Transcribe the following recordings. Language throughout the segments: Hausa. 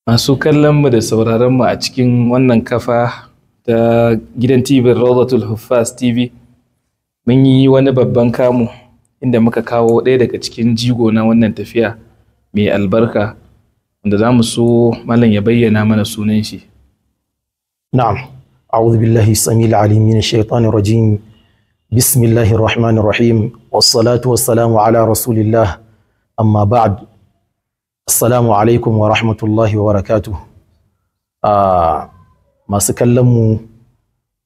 Masu kallon mu da sauraron mu a cikin wannan kafa ta gidan TV Rawdatul Huffaz TV, mun yi wani babban kamu inda muka kawo ɗaya daga cikin jigo na wannan tafiya mai albarka, wanda za mu so malam ya bayyana mana sunan shi. نعم أعوذ بالله السميع العليم من الشيطان الرجيم بسم الله الرحمن الرحيم والصلاة والسلام على رسول الله أما بعد السلام عليكم ورحمة الله وبركاته masu kallon mu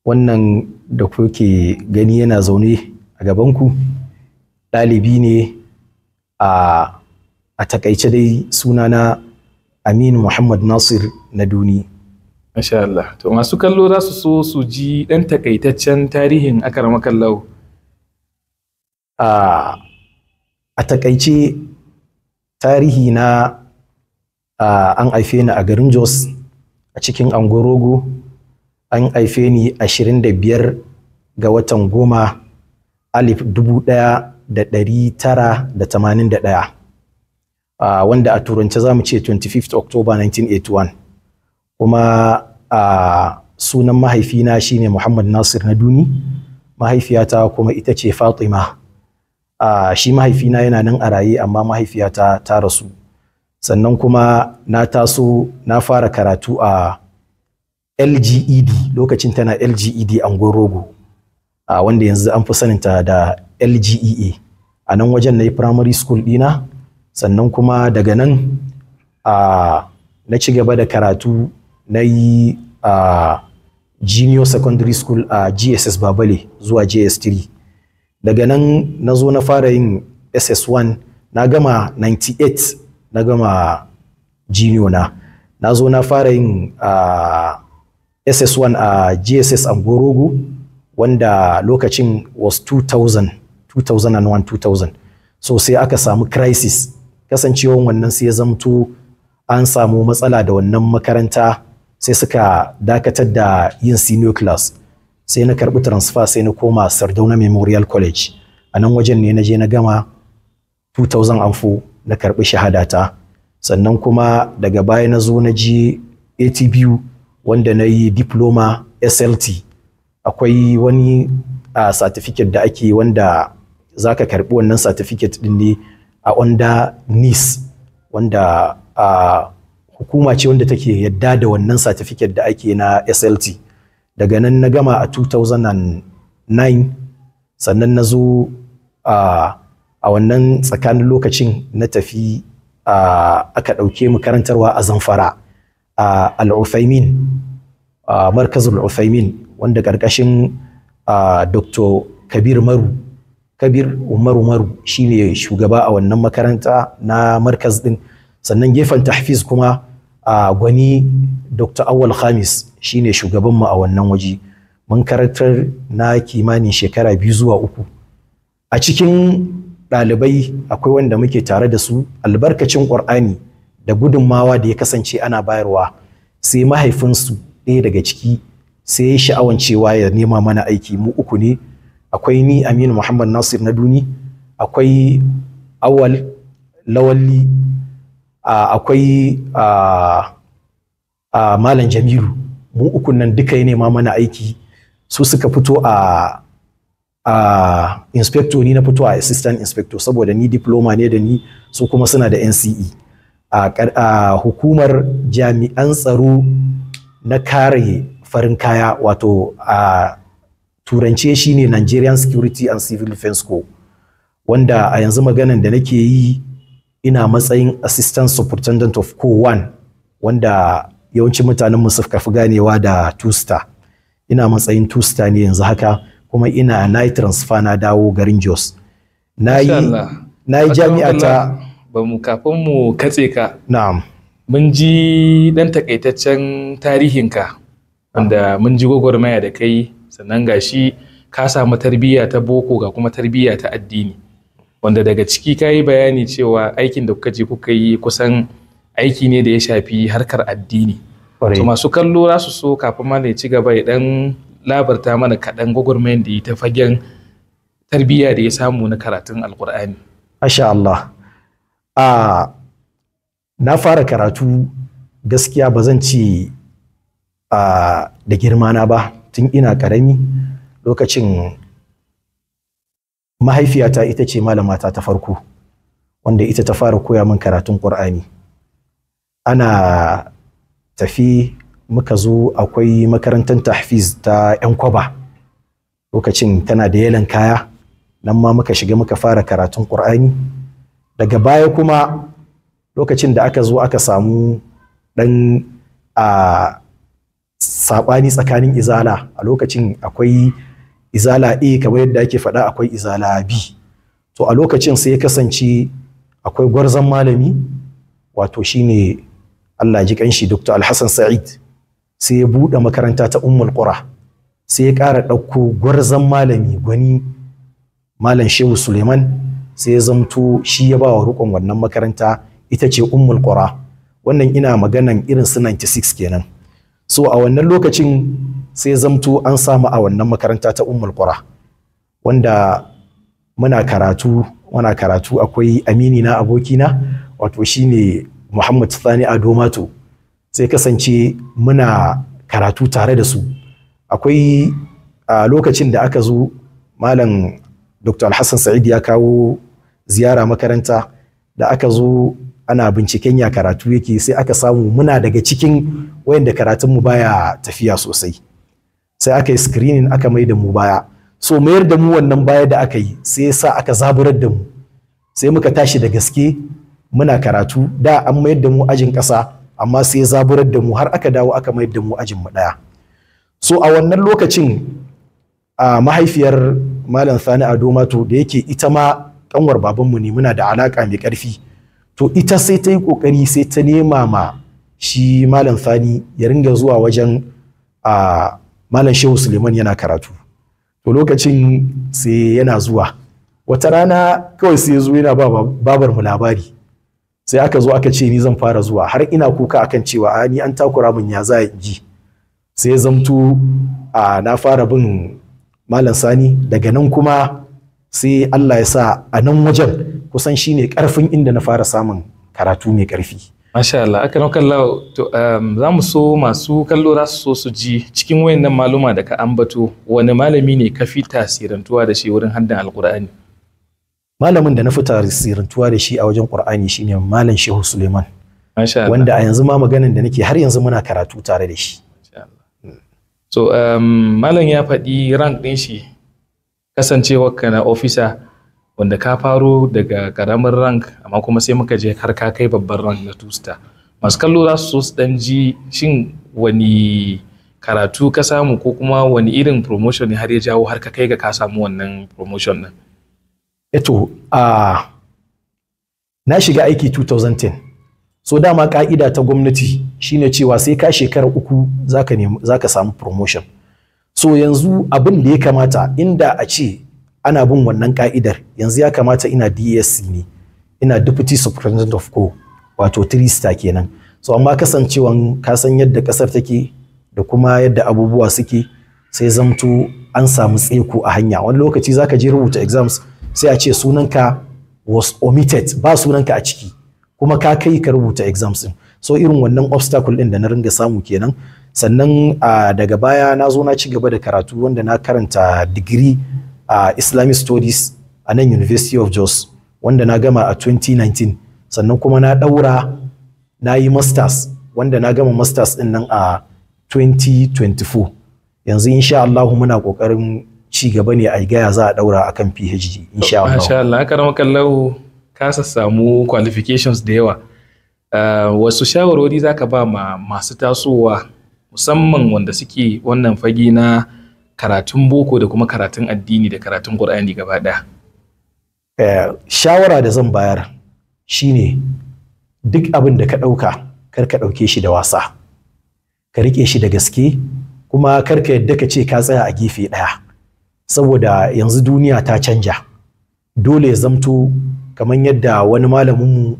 wannan da kuke gani yana zaune a gabanku ɗalibi ne a takaice dai sunana Aminu Muhammad Nasir Naduni. Masha Allah. To masu kallo za su so su ji ɗan takaitaccen tarihin akaramakallahu. A takaice tarihi na an haife ni a garin Jos a cikin Angorogo. An haife ni 25 ga watan 10 1981, wanda a turance za mu ce 25 October 1981. Kuma sunan mahaifina shine Muhammad Nasir Naduni, mahaifiyata kuma ita ce Fatima. Shi mahaifina yana nan a raye amma mahaifiyata ta rasu. Sannan kuma na taso na fara karatu a LGED lokacin tana LGED Angorogo, wanda yanzu an fi saninta da LGEA. A nan wajen na yi primary school ɗina, sannan kuma daga nan na ci gaba da karatu na yi junior secondary school a GSS Babale zuwa JS3. Daga nan na zo na fara yin SS1, na gama 98 na gama junior na zo na fara yin SS1 a GSS Angorogo, wanda lokacin was 2001-2000. So sai aka samu crisis, kasancewan wannan sai ya zamto an samu matsala da wannan makaranta, sai suka dakatar da yin senior class. Sai na karɓi transfer sai na koma Sardauna Memorial College. A nan wajen ne na je na gama 2004 na karɓi shahadata. Sannan kuma daga baya na zo na je ATBU wanda na yi diploma SLT. Akwai wani certificate da ake wanda za ka karɓi wannan certificate ɗin ne a under NIS, wanda hukuma ce wanda take yadda da wannan certificate da ake na SLT. Daga nan na gama a 2009, sannan na zo a wannan tsakanin lokacin na tafi aka ɗauke mu karantarwa a Zamfara a Al-Uthaymin, Markazul Uthaymin, wanda ƙarƙashin Dr. Kabir Umaru Maru shine shugaba a wannan makaranta na markaz din. Sannan gefen tahfiz kuma gwani Dr. Awal Khamis shine shugabanmu a wannan waje. Mun karantar na kimanin shekara 2 zuwa 3. A cikin ɗalibai akwai wanda muke tare da su, albarkacin Qur'ani da gudunmawa da ya kasance ana bayarwa, sai mahaifinsu ɗaya daga ciki sai ya sha'awan cewa ya nema mana aiki. Mu 3 ne, akwai ni Aminu Muhammad Nasir Naduni, akwai Awal Lawalli, akwai Malam Jamilu. Mu 3 nan duka ya nema mana aiki. Su suka fito a inspector, ni na fito a assistant inspector saboda ni diploma ne da ni, su kuma suna da NCE. A hukumar jami'an tsaro na kare farin kaya, wato a turance shine Nigerian Security and Civil Defense Corps, wanda a yanzu maganan da nake yi ina matsayin assistant superintendent of Corps 1, wanda yawancin mutanen mu suka fi ganewa da 2-star. Ina matsayin 2-star ne yanzu haka, kuma na yi transfer na dawo garin Jos. Na yi jami'a ta kafin mu katse ka. Na'am. Mun ji dan takaitaccen tarihinka, wanda mun ji gwagwarmaya da kai, sannan gashi ka samu tarbiyya ta boko ga kuma tarbiyya ta addini, wanda daga ciki ka yi bayani cewa aikin da kuka je kuka yi kusan aiki ne da ya shafi harkar addini. To masu kallo za su so kafin ma ya ci gaba ya dan labarta mana kaɗan gwagwarmayar da yi ta fagen tarbiyya da ya samu na karatun Alƙur'ani. Masha Allah. Na fara karatu gaskiya ba zan ci da girmana ba. Tun ina ƙarami lokacin mahaifiyata ita ce malamata ta farko wanda ita ta fara koya min karatun Ƙur'ani. Ana tafi muka zo akwai makarantar tahfiz ta 'yan kwaba lokacin tana da yalan kaya, nan ma muka shiga muka fara karatun Ƙur'ani. Daga baya kuma lokacin da aka zo aka samu ɗan saɓani tsakanin izala, a lokacin akwai izala A kamar yadda ake faɗa, akwai izala B. To a lokacin sai ya kasance akwai gwarzon malami, wato shine Allah ji kanshi Dr. Alhassan Sa'id, sai ya buɗe makaranta ta Ummul Qura, sai ya ƙara ɗauko gwarzon malami gwani Malam Shehu Suleiman, sai ya zamto shi ya ba wa riƙon wannan makaranta, ita ce Ummul Qura. Wannan ina maganan irin su 96 kenan. So a wannan lokacin sai zamto an samu a wannan makaranta ta Ummul Qura, wanda muna karatu akwai amini na abokina, wato shine Muhammad Thani Ado Mato, sai kasance muna karatu tare da su. Akwai a lokacin da aka zo Malam Dr. Alhassan Sa'id ya kawo ziyara makaranta, da aka zo ana binciken ya karatu yake, sai aka samu muna daga cikin wayanda karatunmu baya tafiya sosai, sai aka yi screening aka mai da mu baya. So mayar da mu wannan baya da aka yi sai sa aka zaburar da mu, sai muka tashi da gaske muna karatu. Da an mayar da mu ajin ƙasa, amma sai zaburar da mu har aka dawo aka mayar da mu ajin mu ɗaya. So a wannan lokacin a mahaifiyar Malam Sani Ado Mato, da yake ita ma kanwar babanmu ne, muna da alaka mai ƙarfi, to ita sai ta yi ƙoƙari sai ta nema ma shi Malam Sani ya ringa zuwa wajen Malam Shehu Suleiman yana karatu. To lokacin sai yana zuwa, wata rana kawai sai ya zo yana ba babar mu labari, sai aka zo aka ce ni zan fara zuwa, har ina kuka akan cewa ni an takura min, ya za ji. Sai ya zamto na fara bin Malam Sani. Daga nan kuma sai Allah ya sa a nan wajen kusan shine karfin inda na fara samun karatu mai karfi. Masha Allah, aka nan kallo to za mu so masu kallo za su so su ji cikin wayannan maluma da ka ambato, wani malami ne ka fi tasirantuwa da shi wurin haddan Alƙur'ani? Malamin da na fi tasirantuwa da shi a wajen Ƙur'ani shine Malam Shehu Suleiman. Masha Allah. Wanda a yanzu ma maganin da nake har yanzu muna karatu tare da shi. So Malam ya faɗi rank ɗin shi, kasancewarka na ofisa, wanda ka faro daga ƙaramin rank amma kuma sai muka je har ka kai babban rank na tusta. Masu kallo za su so su ɗan ji shin wani karatu ka samu, ko kuma wani irin promotion ne har ya jawo har ka kai ga ka samu wannan promotion ɗin? Eto na shiga aiki 2010. So dama ka'ida ta gwamnati shine cewa sai ka shekara 3 zaka samu promotion. So yanzu abin da ya kamata, inda a ce ana bin wannan ka'idar, yanzu ya kamata ina DSC ne, ina Deputy Superintendent of Co, wato 3 star kenan. So amma kasancewan ka san yadda kasar take da kuma yadda abubuwa suke, sai zamto an samu tseko a hanya. Wani lokaci zaka je rubuta exams sai a ce sunanka was omitted, ba sunanka a ciki, kuma ka kai ka rubuta exams din. So irin wannan obstacle din da na ringa samu kenan. Sannan daga baya na zo na ci gaba da karatu, wanda na karanta degree Islamic Studies a nan University of Jos, wanda na gama a 2019. Sannan kuma na daura na yi masters, wanda na gama masters din nan a 2024. Yanzu insha Allah muna kokarin ci gaba ne a gaya za a daura akan PhD insha Allah. Masha Allah, karama kallahu ka samu qualifications da yawa. Wasu shawarwari zaka ba masu tasowa, musamman wanda suke wannan fage na karatun boko da kuma karatun addini da karatun Qur'ani gaba ɗaya? Shawara da zan bayar shine duk abin da ka ɗauka kar ka ɗauke shi da wasa, ka riƙe shi da gaske, kuma kar ka yadda ka ce ka tsaya a gefe ɗaya, saboda yanzu duniya ta canja. Dole ya zamto kamar yadda wani malaminmu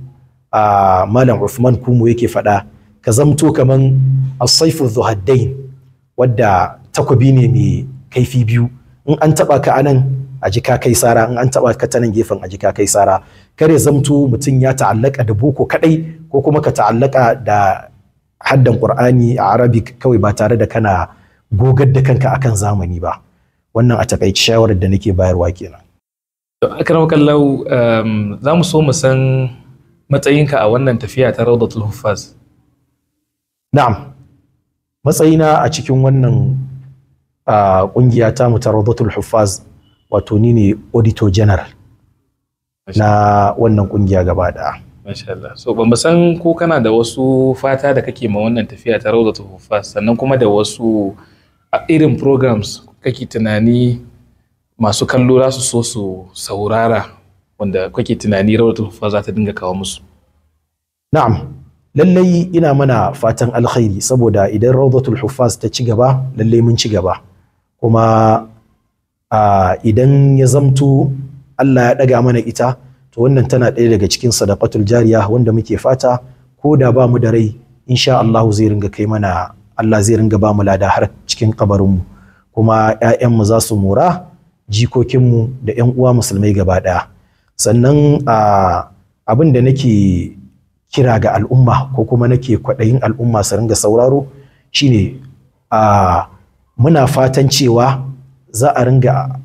Malam Uthman Kumu yake faɗa, ka zamto kamar as-sayfu dhuhaddain, wadda takobi ne mai kaifi biyu. In an taɓa ka anan a ji ka kai sara, in an taɓa ka ta nan gefen a ji ka kai sara. Kar ya zamto mutum ya ta'allaka da boko kaɗai, ko kuma ka ta'allaka da haddan Qur'ani a Arabic kawai ba tare da kana gogar da kanka akan zamani ba. Wannan a takaice shawarar da nake bayarwa kenan. To akramakallahu, za mu so mu san matsayinka a wannan tafiya ta Rawdatul Huffaz. Na'am, matsayina a cikin wannan kungiya ta mu ta Rawdatul Huffaz, wato ni ne auditor general na wannan kungiya gaba daya. Masha Allah. So ban san ko kana da wasu fata da kake ma wannan tafiya ta Rawdatul Huffaz, sannan kuma da wasu irin programs kake tunani masu kallo za su so su saurara wanda kake tunani Rawdatul Huffaz za ta dinga kawo musu. Na'am, lallai ina mana fatan alkhairi, saboda idan Rawdatul Huffaz ta ci gaba lallai mun ci gaba, kuma idan ya zamto Allah ya daga mana ita, to wannan tana ɗaya daga cikin sadaqatul jariya wanda muke fata ko da ba mu da rai insha Allah zai ringa kai mana, Allah zai ringa ba mu lada har cikin kabarinmu, kuma 'ya'yanmu za su mora, jikokinmu da 'yan uwa musulmai gaba ɗaya. Sannan abin da nake kira ga al'umma ko kuma nake kwaɗayin al'umma su ringa sauraro shine muna fatan cewa za a ringa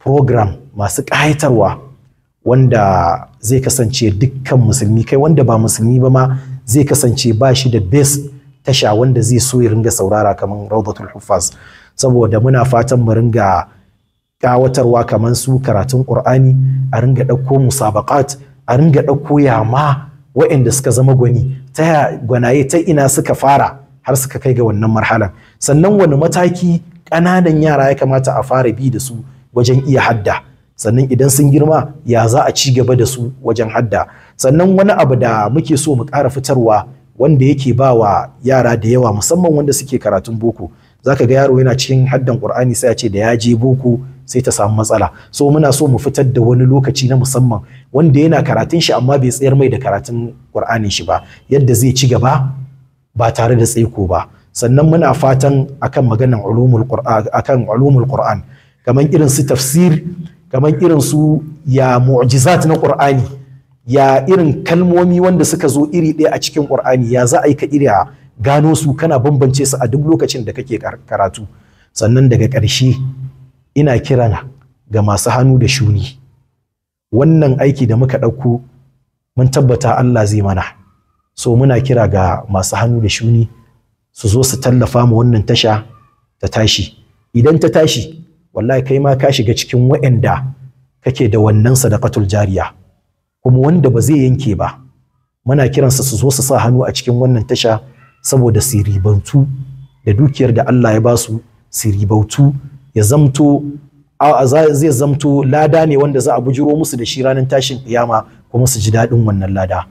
program masu ƙayatarwa wanda zai kasance dukkan musulmi, kai wanda ba musulmi ba ma zai kasance ba shi da best tasha wanda zai so ya ringa saurara kamar Rawdatul Huffaz, saboda muna fatan mu ringa ƙawatarwa kamar su karatun Qur'ani, a ringa ɗauko musabaqat, a ringa ɗauko yama waɗanda suka zama gwanaye ta ina suka fara har suka kai ga wannan marhalan, sannan wani mataki ƙananan yara ya kamata a fara bi da su wajen iya hadda, sannan idan sun girma ya za a ci gaba da su wajen hadda. Sannan wani abu da muke so mu ƙara fitarwa wanda yake ba wa yara da yawa, musamman wanda suke karatun boko, zaka ga yaro yana cikin haddan Qur'ani sai a ce da ya je boko sai ta samu matsala. So muna so mu fitar da wani lokaci na musamman wanda yana karatun shi amma bai tsayar mai da karatun Qur'anin shi ba, yadda zai ci gaba ba tare da tsaiko ba. Sannan muna fatan akan maganan ulumul Qur'an, kamar irin su tafsir, kamar irin su ya mu'jizat na Qur'ani, ya irin kalmomi wanda suka zo iri ɗaya a cikin Qur'ani, ya za a yi ka iriya gano su kana bambance su a duk lokacin da kake karatu. Sannan daga ƙarshe ina kira ga masu hannu da shuni, wannan aiki da muka ɗauko mun tabbata Allah zai mana, so muna kira ga masu hannu da shuni su zo su tallafa mu wannan tasha ta tashi. Idan ta tashi wallahi kai ma ka shiga cikin waɗanda kake da wannan sadaqatul jariya, kuma wanda ba zai yanke ba. Muna kiransa su zo su sa hannu a cikin wannan tasha saboda su ribantu da dukiyar da Allah ya ba su, su ribautu, ya zamto zai zamto lada ne wanda za a bujiro musu da shi ranar tashin kiyama, kuma su ji daɗin wannan lada.